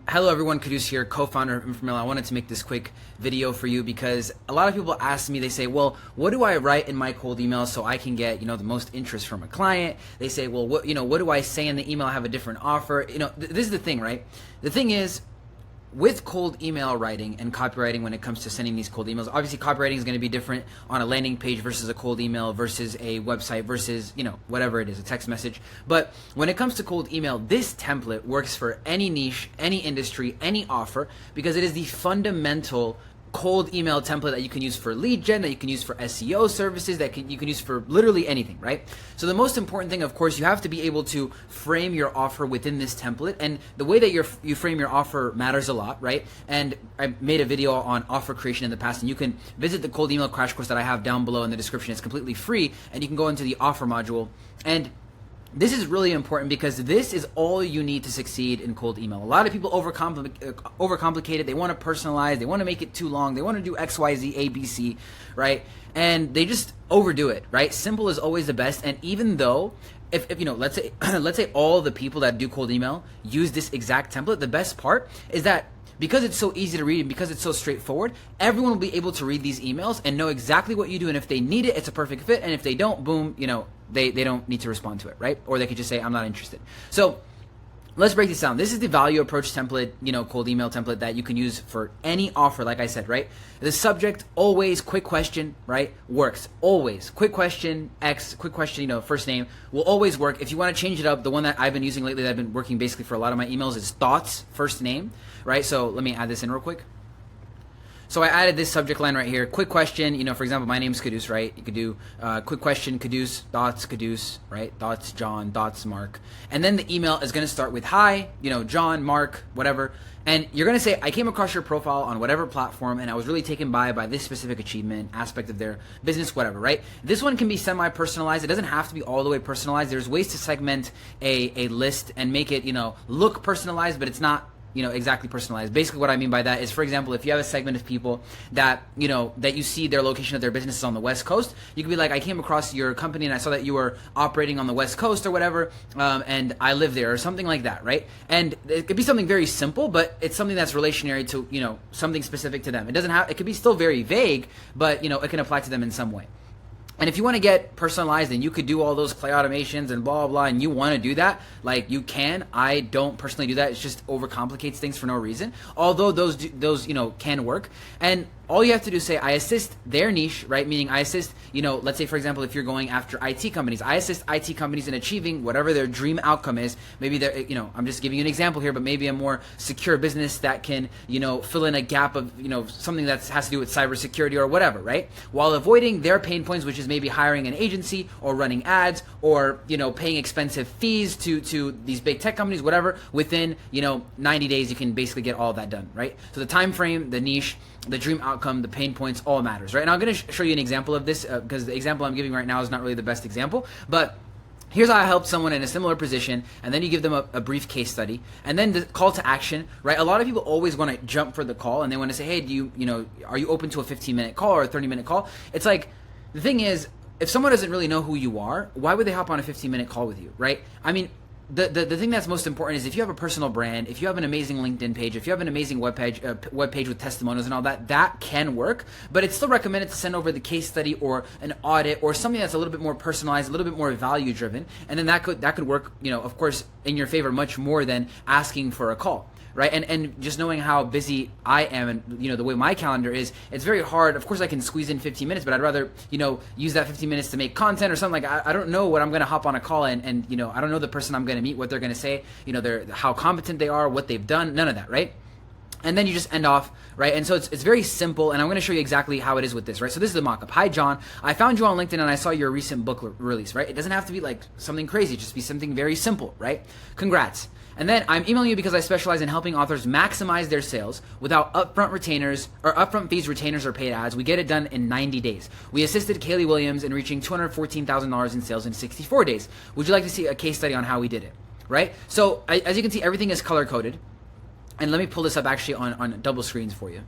Hello everyone, Kudus here, co-founder of Inframail. I wanted to make this quick video for you because a lot of people ask me, they say, well, what do I write in my cold email so I can get, the most interest from a client? They say, well, what do I say in the email? I have a different offer. This is the thing, right? The thing is, with cold email writing and copywriting, when it comes to sending these cold emails, obviously copywriting is going to be different on a landing page versus a cold email versus a website versus, whatever it is, a text message. But when it comes to cold email, this template works for any niche, any industry, any offer, because it is the fundamental cold email template that you can use for lead gen, that you can use for SEO services, you can use for literally anything, right? So the most important thing, of course, you have to be able to frame your offer within this template, and the way that you frame your offer matters a lot, right? And I made a video on offer creation in the past, and you can visit the cold email crash course that I have down below in the description. It's completely free, and you can go into the offer module. And this is really important because this is all you need to succeed in cold email. A lot of people overcomplicate it. They want to personalize. They want to make it too long. They want to do X, Y, Z, A, B, C, right? And they just overdo it, right? Simple is always the best. And even though, if let's say all the people that do cold email use this exact template, the best part is that because it's so easy to read and because it's so straightforward, everyone will be able to read these emails and know exactly what you do. And if they need it, it's a perfect fit. And if they don't, boom, they don't need to respond to it, right? Or they could just say, I'm not interested. So let's break this down. This is the value approach template, cold email template that you can use for any offer, like I said, right? The subject, always, quick question, right? Works, always. Quick question, X, quick question, first name, will always work. If you want to change it up, the one that I've been using lately that I've been working basically for a lot of my emails is thoughts, first name, right? So let me add this in real quick. So I added this subject line right here. Quick question, for example, my name's Kudus, right? You could do quick question, Kudus, right? Thoughts, John, thoughts, Mark. And then the email is going to start with, hi, John, Mark, whatever. And you're going to say, I came across your profile on whatever platform and I was really taken by this specific achievement, aspect of their business, whatever, right? This one can be semi-personalized. It doesn't have to be all the way personalized. There's ways to segment a list and make it, look personalized, but it's not exactly personalized. Basically what I mean by that is, for example, if you have a segment of people that, that you see their location of their business is on the West Coast, you could be like, I came across your company and I saw that you were operating on the West Coast or whatever, and I live there, or something like that, right? And it could be something very simple, but it's something that's relationary to, something specific to them. It could be still very vague, but, it can apply to them in some way. And if you want to get personalized and you could do all those play automations and blah, blah, blah, and you want to do that, like you can. I don't personally do that. It just overcomplicates things for no reason. Although those can work. And all you have to do is say, I assist their niche, right? Meaning I assist, let's say, for example, if you're going after IT companies, I assist IT companies in achieving whatever their dream outcome is. Maybe they're, I'm just giving you an example here, but maybe a more secure business that can, fill in a gap of, something that has to do with cybersecurity or whatever, right? While avoiding their pain points, which is maybe hiring an agency or running ads or, paying expensive fees to these big tech companies, whatever, within, 90 days, you can basically get all of that done, right? So the time frame, the niche, the dream outcome, the pain points, all matters, right? And I'm going to show you an example of this because the example I'm giving right now is not really the best example, but here's how I helped someone in a similar position, and then you give them a brief case study, and then the call to action, right? A lot of people always want to jump for the call, and they want to say, hey, are you open to a 15-minute call or a 30-minute call? It's like, the thing is, if someone doesn't really know who you are, why would they hop on a 15-minute call with you, right? I mean, the thing that's most important is if you have a personal brand, if you have an amazing LinkedIn page, if you have an amazing web page with testimonials and all that, that can work. But it's still recommended to send over the case study or an audit or something that's a little bit more personalized, a little bit more value driven, and then that could work, of course, in your favor much more than asking for a call. Right, and just knowing how busy I am and the way my calendar is, it's very hard. Of course, I can squeeze in 15 minutes, but I'd rather use that 15 minutes to make content or something. Like I don't know what I'm going to hop on a call and I don't know the person I'm going to meet, what they're going to say, how competent they are, what they've done, none of that, right? And then you just end off, right? And so it's very simple, and I'm going to show you exactly how it is with this, right? So this is the mock-up. Hi, John. I found you on LinkedIn, and I saw your recent book release, right? It doesn't have to be like something crazy. Just be something very simple, right? Congrats. And then I'm emailing you because I specialize in helping authors maximize their sales without upfront retainers or upfront fees, retainers, or paid ads. We get it done in 90 days. We assisted Kaylee Williams in reaching $214,000 in sales in 64 days. Would you like to see a case study on how we did it, right? So as you can see, everything is color-coded. And let me pull this up actually on double screens for you.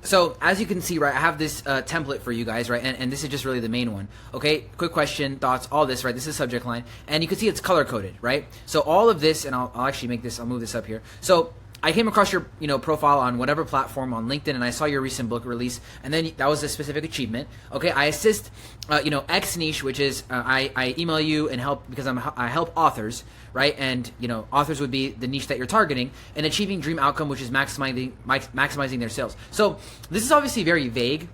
So as you can see, right, I have this template for you guys, right, and this is just really the main one, okay? Quick question, thoughts, all this, right? This is subject line, and you can see it's color-coded, right? So all of this, and I'll actually make this, I'll move this up here. So I came across your profile on whatever platform on LinkedIn, and I saw your recent book release, and then that was a specific achievement. Okay, I assist X niche, which is I email you and help because I help authors, right? And authors would be the niche that you're targeting, and achieving dream outcome, which is maximizing their sales. So this is obviously very vague.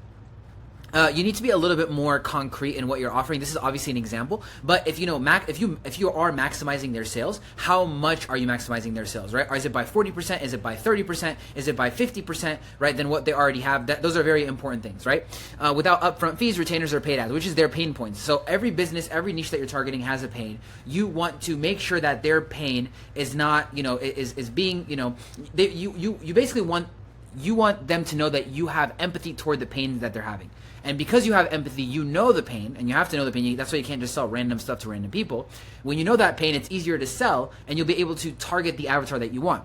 You need to be a little bit more concrete in what you're offering. This is obviously an example, but if you are maximizing their sales, how much are you maximizing their sales, right? Or is it by 40%? Is it by 30%? Is it by 50%? Right? Then what they already have. Those are very important things, right? Without upfront fees, retainers, or paid ads, which is their pain points. So every business, every niche that you're targeting has a pain. You want to make sure that their pain is not, is being, you basically want them to know that you have empathy toward the pain that they're having. And because you have empathy, you know the pain, and you have to know the pain. That's why you can't just sell random stuff to random people. When you know that pain, it's easier to sell, and you'll be able to target the avatar that you want.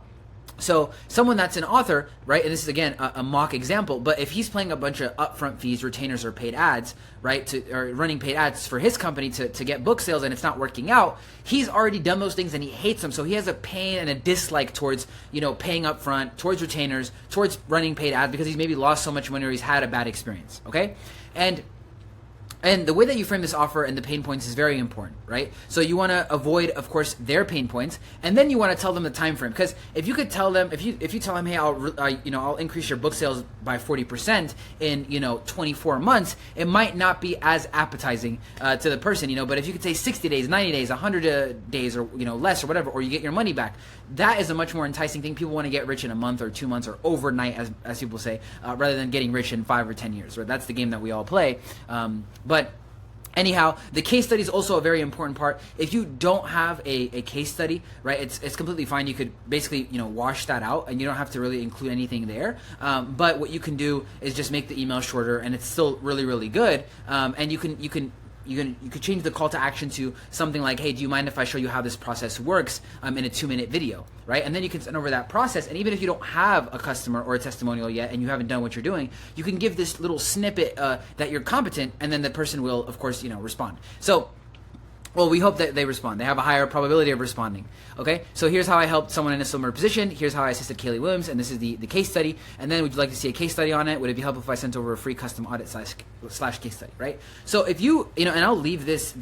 So someone that's an author, right, and this is, again, a mock example, but if he's paying a bunch of upfront fees, retainers, or paid ads, right, or running paid ads for his company to get book sales, and it's not working out, he's already done those things and he hates them. So he has a pain and a dislike towards, paying upfront, towards retainers, towards running paid ads, because he's maybe lost so much money or he's had a bad experience, okay? And the way that you frame this offer and the pain points is very important, right? So you want to avoid, of course, their pain points, and then you want to tell them the time frame. Because if you could tell them, if you tell them, hey, I'll increase your book sales by 40% in 24 months, it might not be as appetizing to the person, But if you could say 60 days, 90 days, 100 days, or less, or whatever, or you get your money back, that is a much more enticing thing. People want to get rich in a month or 2 months or overnight, as people say, rather than getting rich in 5 or 10 years. Right? That's the game that we all play. But anyhow, the case study is also a very important part. If you don't have a case study, right, it's completely fine. You could basically, wash that out, and you don't have to really include anything there. But what you can do is just make the email shorter, and it's still really, really good. And you could change the call to action to something like, hey, do you mind if I show you how this process works in a 2-minute video, right? And then you can send over that process. And even if you don't have a customer or a testimonial yet and you haven't done what you're doing, you can give this little snippet that you're competent, and then the person will, of course, respond. So, well, we hope that they respond. They have a higher probability of responding. Okay, so here's how I helped someone in a similar position. Here's how I assisted Kaylee Williams, and this is the case study. And then would you like to see a case study on it? Would it be helpful if I sent over a free custom audit slash case study, right? So if you, and I'll leave this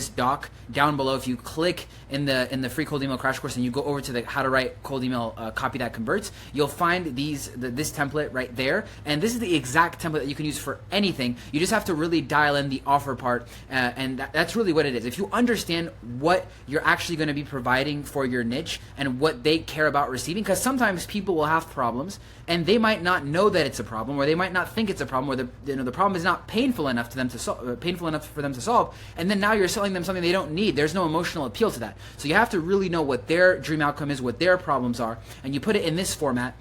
doc down below. If you click in the free cold email crash course and you go over to the how to write cold email copy that converts, you'll find this template right there. And this is the exact template that you can use for anything. You just have to really dial in the offer part, and that's really what it is. If you understand what you're actually going to be providing for your niche and what they care about receiving, because sometimes people will have problems and they might not know that it's a problem, or they might not think it's a problem, or the problem is not painful enough for them to solve, and then now you're selling them something they don't need. There's no emotional appeal to that. So you have to really know what their dream outcome is, what their problems are, and you put it in this format.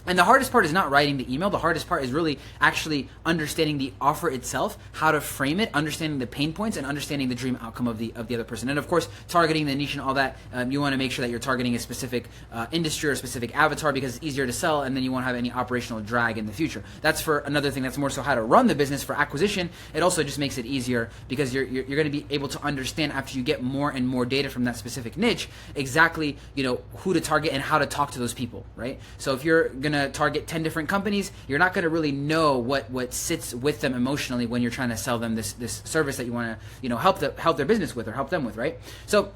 And the hardest part is not writing the email. The hardest part is really actually understanding the offer itself, how to frame it, understanding the pain points, and understanding the dream outcome of the other person. And of course, targeting the niche and all that. You want to make sure that you're targeting a specific industry or a specific avatar, because it's easier to sell, and then you won't have any operational drag in the future. That's for another thing. That's more so how to run the business. For acquisition, it also just makes it easier, because you're going to be able to understand, after you get more and more data from that specific niche, exactly who to target and how to talk to those people, right? So if you're going to target 10 different companies, you're not going to really know what sits with them emotionally when you're trying to sell them this service that you want to help their business with, or help them with, right? So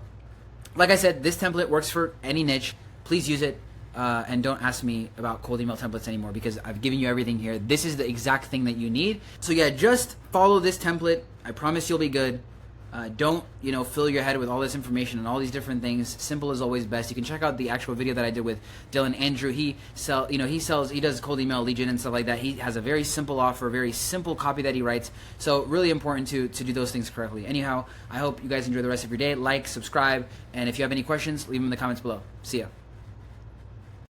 like I said, this template works for any niche. Please use it, and don't ask me about cold email templates anymore, because I've given you everything here. This is the exact thing that you need. So yeah, just follow this template. I promise you'll be good. Don't fill your head with all this information and all these different things. Simple is always best. You can check out the actual video that I did with Dylan Andrew. He does cold email, lead gen, and stuff like that. He has a very simple offer, very simple copy that he writes. So really important to do those things correctly. Anyhow, I hope you guys enjoy the rest of your day. Like, subscribe, and if you have any questions, leave them in the comments below. See ya.